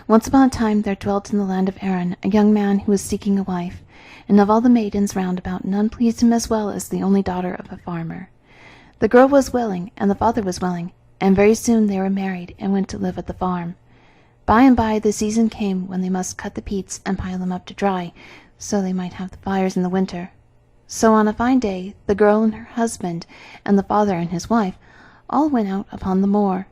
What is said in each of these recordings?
Once upon a time there dwelt in the land of Erin a young man who was seeking a wife, and of all the maidens round about none pleased him as well as the only daughter of a farmer. The girl was willing, and the father was willing, and very soon they were married and went to live at the farm. By and by the season came when they must cut the peats and pile them up to dry, so they might have the fires in the winter. So on a fine day the girl and her husband, and the father and his wife, all went out upon the moor.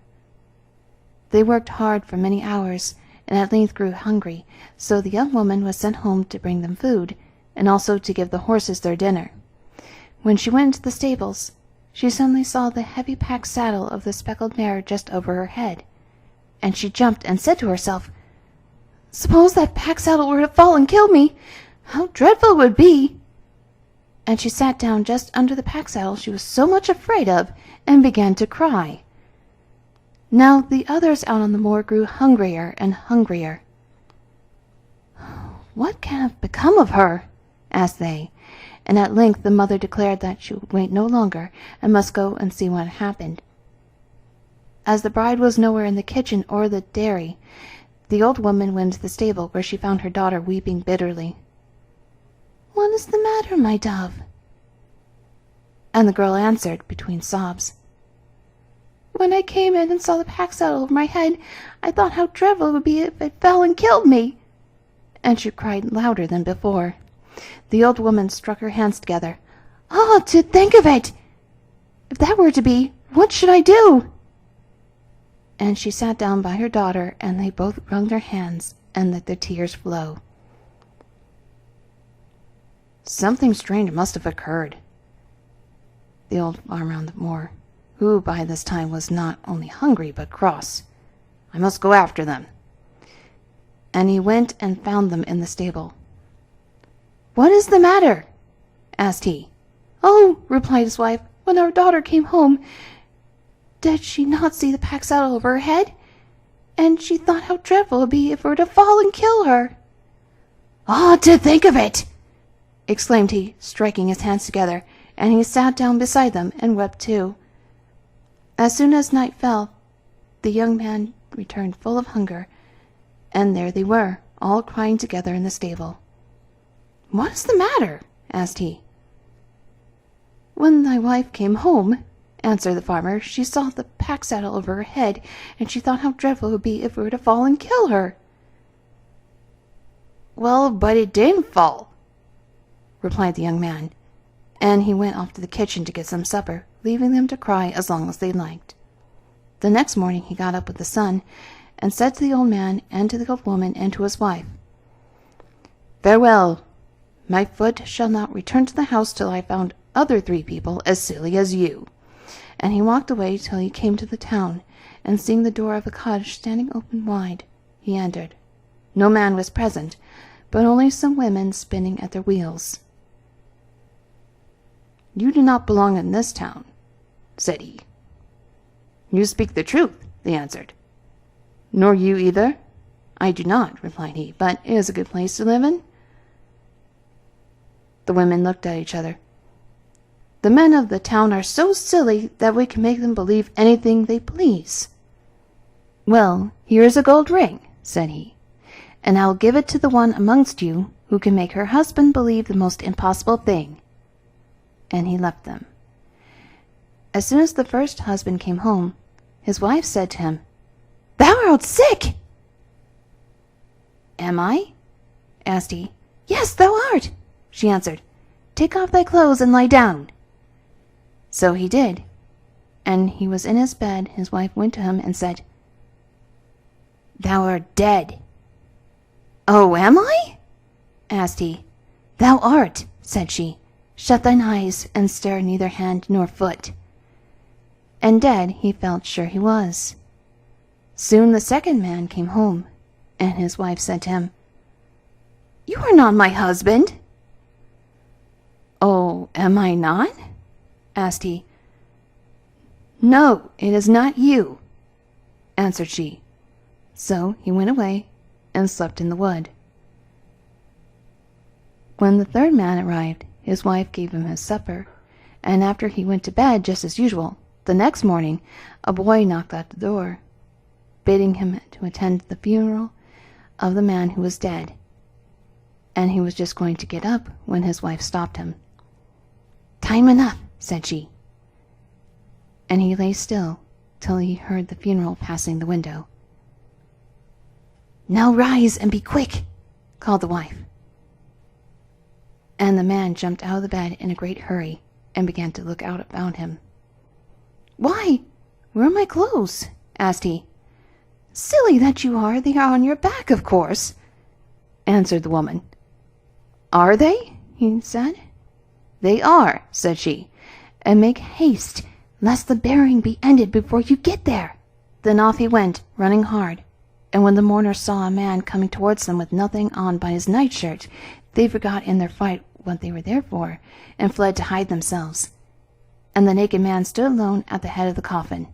They worked hard for many hours, and at length grew hungry, so the young woman was sent home to bring them food, and also to give the horses their dinner. When she went into the stables, she suddenly saw the heavy pack saddle of the speckled mare just over her head, and she jumped and said to herself, "Suppose that pack saddle were to fall and kill me, how dreadful it would be!" And she sat down just under the pack saddle she was so much afraid of, and began to cry. Now the others out on the moor grew hungrier and hungrier. "What can have become of her?" asked they, and at length the mother declared that she would wait no longer, and must go and see what had happened. As the bride was nowhere in the kitchen or the dairy, the old woman went to the stable, where she found her daughter weeping bitterly. "What is the matter, my dove?" And the girl answered between sobs, "When I came in and saw the pack saddle over my head, I thought how dreadful it would be if it fell and killed me." And she cried louder than before. The old woman struck her hands together. "Ah, to think of it! If that were to be, what should I do?" And she sat down by her daughter, and they both wrung their hands and let their tears flow. Something strange must have occurred. The old farmer on the moor, who by this time was not only hungry but cross. "I must go after them." And he went and found them in the stable. "What is the matter?" asked he. "Oh," replied his wife, "when our daughter came home, did she not see the pack saddle over her head? And she thought how dreadful it would be if it were to fall and kill her." "Ah, to think of it!" exclaimed he, striking his hands together, and he sat down beside them and wept too. As soon as night fell, the young man returned full of hunger, and there they were, all crying together in the stable. "What is the matter?" asked he. "When thy wife came home," answered the farmer, "she saw the pack saddle over her head, and she thought how dreadful it would be if it were to fall and kill her." "Well, but it didn't fall," replied the young man, and he went off to the kitchen to get some supper, leaving them to cry as long as they liked. The next morning he got up with the sun, and said to the old man and to the old woman and to his wife, "Farewell. My foot shall not return to the house till I found other 3 people as silly as you." And he walked away till he came to the town, and seeing the door of a cottage standing open wide, he entered. No man was present, but only some women spinning at their wheels. "You do not belong in this town," said he. "You speak the truth," they answered. "Nor you either?" "I do not," replied he, "but it is a good place to live in." The women looked at each other. "The men of the town are so silly that we can make them believe anything they please." "Well, here is a gold ring," said he, "and I will give it to the one amongst you who can make her husband believe the most impossible thing." And he left them. As soon as the first husband came home, his wife said to him, "Thou art sick." "Am I?" asked he. "Yes, thou art," she answered. "Take off thy clothes and lie down." So he did, and he was in his bed. His wife went to him and said, "Thou art dead." "Oh, am I?" asked he. "Thou art," said she. "Shut thine eyes and stir neither hand nor foot." And dead he felt sure he was. Soon the second man came home, and his wife said to him, "You are not my husband." "Oh, am I not?" asked he. "No, it is not you," answered she. So he went away and slept in the wood. When the third man arrived, his wife gave him his supper, and after he went to bed just as usual, the next morning a boy knocked at the door, bidding him to attend the funeral of the man who was dead, and he was just going to get up when his wife stopped him. "Time enough," said she. And he lay still till he heard the funeral passing the window. "Now rise and be quick," called the wife. And the man jumped out of the bed in a great hurry and began to look out about him. "Why, where are my clothes?" asked he. "Silly that you are, they are on your back, of course," answered the woman. "Are they?" he said. "They are," said she, "and make haste, lest the burying be ended before you get there." Then off he went, running hard, and when the mourners saw a man coming towards them with nothing on but his nightshirt, they forgot in their fright what they were there for, and fled to hide themselves. And the naked man stood alone at the head of the coffin.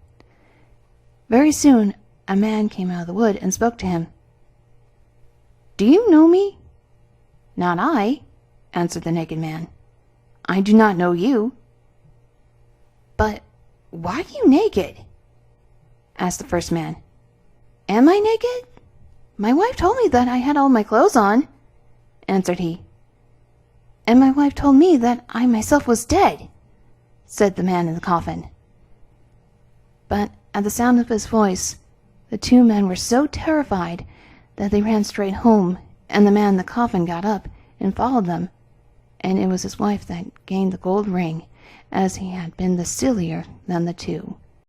Very soon a man came out of the wood and spoke to him. "Do you know me?" "Not I," answered the naked man. "I do not know you." "But why are you naked?" asked the first man. "Am I naked? My wife told me that I had all my clothes on," answered he. "And my wife told me that I myself was dead," said the man in the coffin. But at the sound of his voice, the two men were so terrified that they ran straight home, and the man in the coffin got up and followed them, and it was his wife that gained the gold ring, as he had been the sillier than the two.